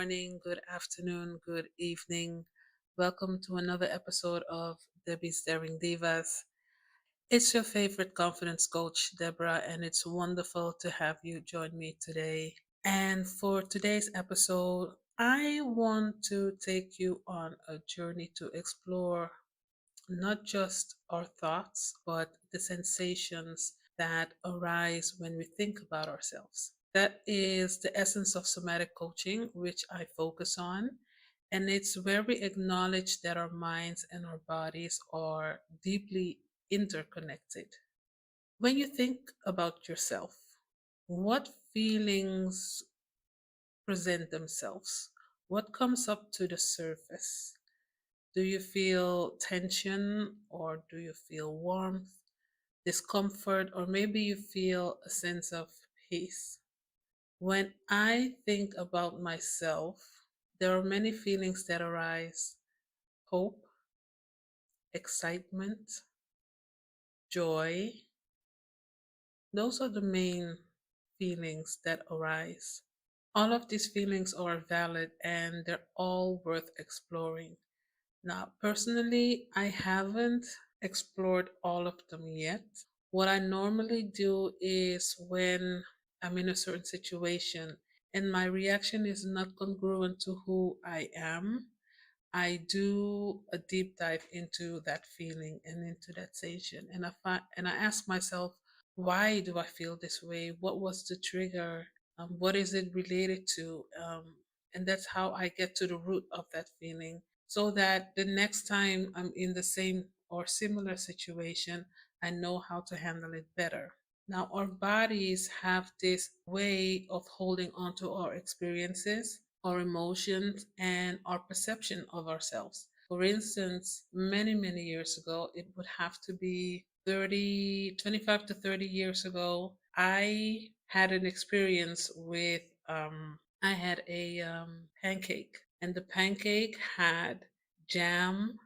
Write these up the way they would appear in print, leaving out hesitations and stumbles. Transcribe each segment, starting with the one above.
morning, good afternoon, good evening. Welcome to another episode of Debbie's Daring Divas. It's your favorite confidence coach, Deborah, and it's wonderful to have you join me today. And for today's episode, I want to take you on a journey to explore not just our thoughts, but the sensations that arise when we think about ourselves. That is the essence of somatic coaching, which I focus on. And it's where we acknowledge that our minds and our bodies are deeply interconnected. When you think about yourself, what feelings present themselves? What comes up to the surface? Do you feel tension or do you feel warmth, discomfort, or maybe you feel a sense of peace? When I think about myself, there are many feelings that arise: hope, excitement, joy. Those are the main feelings that arise. All of these feelings are valid and they're all worth exploring. Now, personally, I haven't explored all of them yet. What I normally do is when I'm in a certain situation and my reaction is not congruent to who I am, I do a deep dive into that feeling and into that sensation, and I ask myself, why do I feel this way? What was the trigger? What is it related to? And that's how I get to the root of that feeling, so that the next time I'm in the same or similar situation, I know how to handle it better. Now, our bodies have this way of holding on to our experiences, our emotions, and our perception of ourselves. For instance, many, many years ago, it would have to be 25 to 30 years ago, I had an experience with, I had a pancake, and the pancake had jam,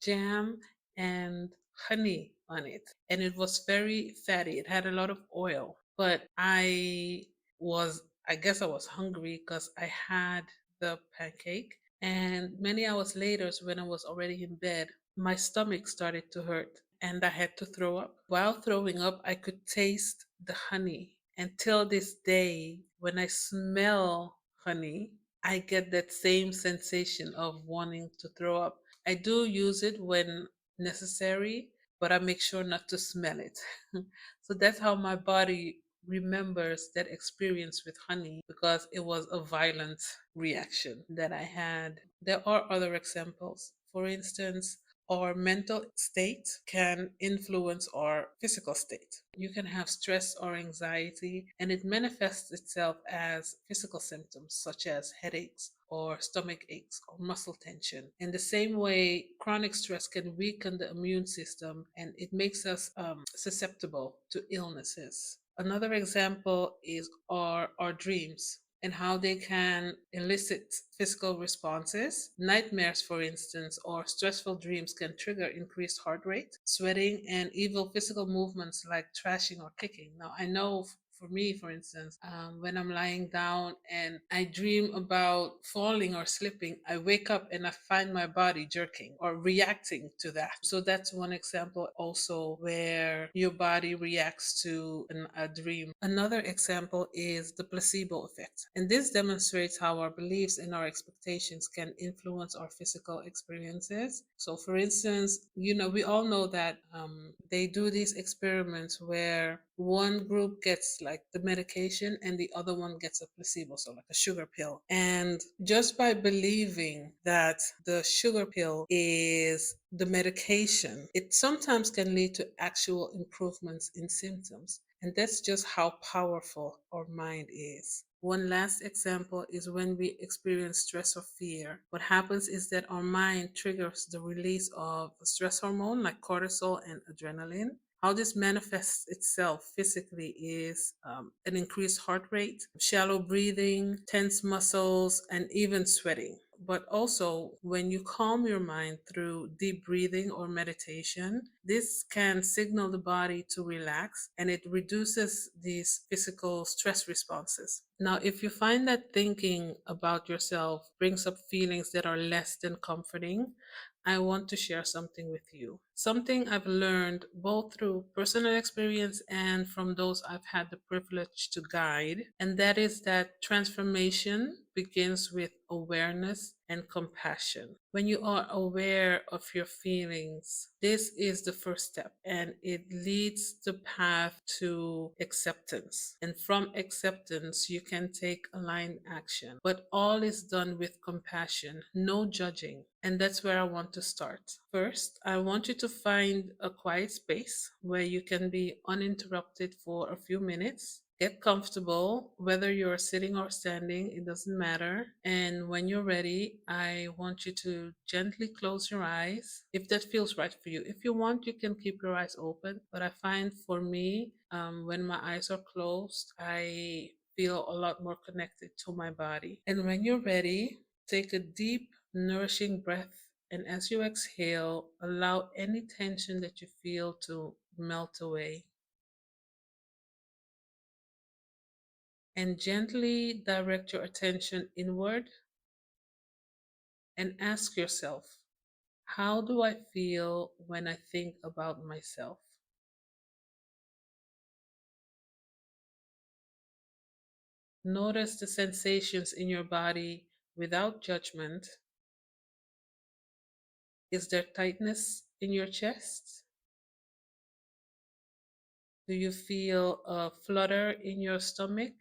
jam and honey on it. And it was very fatty. It had a lot of oil. But I guess I was hungry because I had the pancake. And many hours later, when I was already in bed, my stomach started to hurt and I had to throw up. While throwing up, I could taste the honey. And till this day, when I smell honey, I get that same sensation of wanting to throw up. I do use it when necessary, but I make sure not to smell it. So that's how my body remembers that experience with honey, because it was a violent reaction that I had. There are other examples. For instance, our mental state can influence our physical state. You can have stress or anxiety, and it manifests itself as physical symptoms such as headaches or stomach aches or muscle tension. In the same way, chronic stress can weaken the immune system and it makes us susceptible to illnesses. Another example is our dreams and how they can elicit physical responses. Nightmares, for instance, or stressful dreams can trigger increased heart rate, sweating, and even physical movements like thrashing or kicking. Now, I know for me, for instance, when I'm lying down and I dream about falling or slipping, I wake up and I find my body jerking or reacting to that. So that's one example also where your body reacts to a dream. Another example is the placebo effect. And this demonstrates how our beliefs and our expectations can influence our physical experiences. So, for instance, we all know that they do these experiments where one group gets like the medication and the other one gets a placebo, so like a sugar pill. And just by believing that the sugar pill is the medication, it sometimes can lead to actual improvements in symptoms. And that's just how powerful our mind is. One last example is when we experience stress or fear. What happens is that our mind triggers the release of a stress hormone like cortisol and adrenaline. How this manifests itself physically is an increased heart rate, shallow breathing, tense muscles, and even sweating. but also when you calm your mind through deep breathing or meditation, this can signal the body to relax and it reduces these physical stress responses. Now, if you find that thinking about yourself brings up feelings that are less than comforting, I want to share something with you. Something I've learned both through personal experience and from those I've had the privilege to guide, and that is that transformation begins with awareness and compassion. When you are aware of your feelings, this is the first step and it leads the path to acceptance. And from acceptance, you can take aligned action. But all is done with compassion, no judging. And that's where I want to start. First, I want you to find a quiet space where you can be uninterrupted for a few minutes. Get comfortable, whether you're sitting or standing, it doesn't matter. And when you're ready, I want you to gently close your eyes if that feels right for you. If you want, you can keep your eyes open. But I find for me, when my eyes are closed, I feel a lot more connected to my body. And when you're ready, take a deep, nourishing breath. And as you exhale, allow any tension that you feel to melt away. And gently direct your attention inward and ask yourself, how do I feel when I think about myself? Notice the sensations in your body without judgment. Is there tightness in your chest? Do you feel a flutter in your stomach?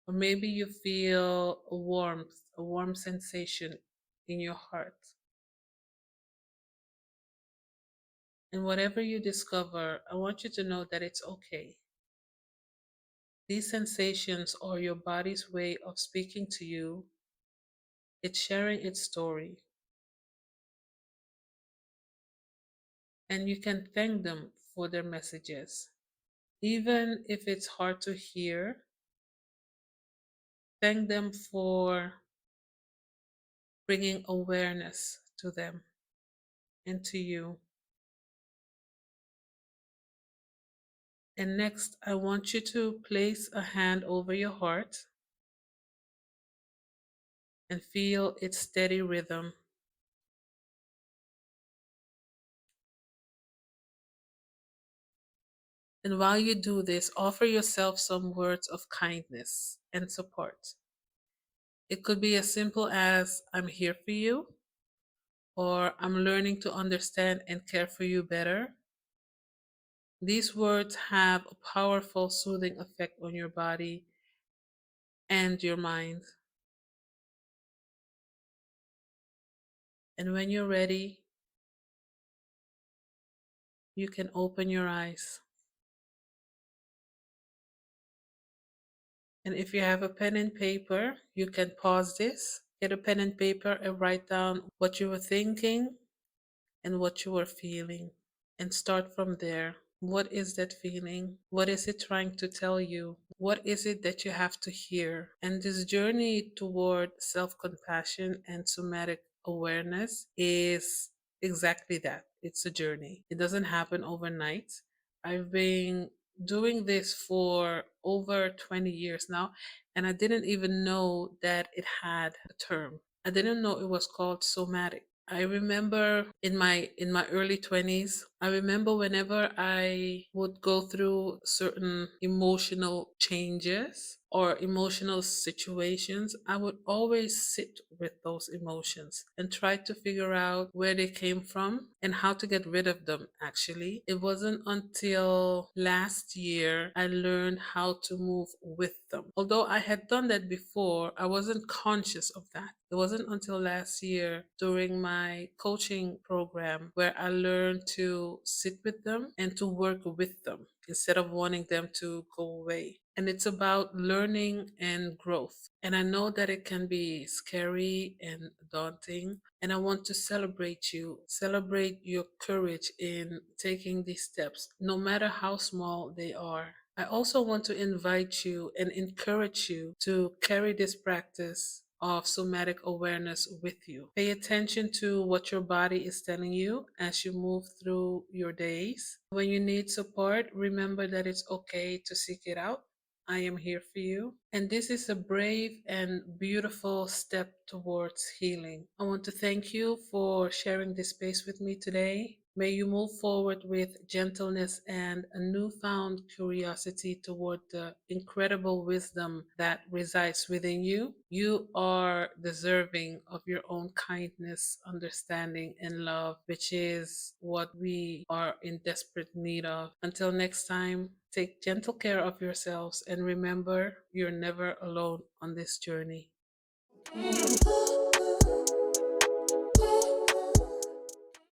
Or maybe you feel a warmth, a warm sensation in your heart. And whatever you discover, I want you to know that it's okay. These sensations are your body's way of speaking to you. It's sharing its story. And you can thank them for their messages. Even if it's hard to hear, thank them for bringing awareness to them and to you. And next, I want you to place a hand over your heart and feel its steady rhythm. And while you do this, offer yourself some words of kindness and support. It could be as simple as, I'm here for you, or I'm learning to understand and care for you better. These words have a powerful soothing effect on your body and your mind. And when you're ready, you can open your eyes. And if you have a pen and paper, you can pause this, get a pen and paper, and write down what you were thinking and what you were feeling. And start from there. What is that feeling? What is it trying to tell you? What is it that you have to hear? And this journey toward self compassion and somatic awareness is exactly that. It's a journey, it doesn't happen overnight. I've been doing this for over 20 years now, and I didn't even know that it had a term. I didn't know it was called somatic. I remember in my early 20s, I remember whenever I would go through certain emotional changes or emotional situations, I would always sit with those emotions and try to figure out where they came from and how to get rid of them. Actually, it wasn't until last year I learned how to move with them. Although I had done that before, I wasn't conscious of that. It wasn't until last year during my coaching program where I learned to sit with them and to work with them instead of wanting them to go away. And it's about learning and growth. And I know that it can be scary and daunting. And I want to celebrate your courage in taking these steps, no matter how small they are. I also want to invite you and encourage you to carry this practice of somatic awareness with you. Pay attention to what your body is telling you as you move through your days. When you need support, remember that it's okay to seek it out. I am here for you. And this is a brave and beautiful step towards healing. I want to thank you for sharing this space with me today. May you move forward with gentleness and a newfound curiosity toward the incredible wisdom that resides within you. You are deserving of your own kindness, understanding, and love, which is what we are in desperate need of. Until next time, take gentle care of yourselves and remember you're never alone on this journey.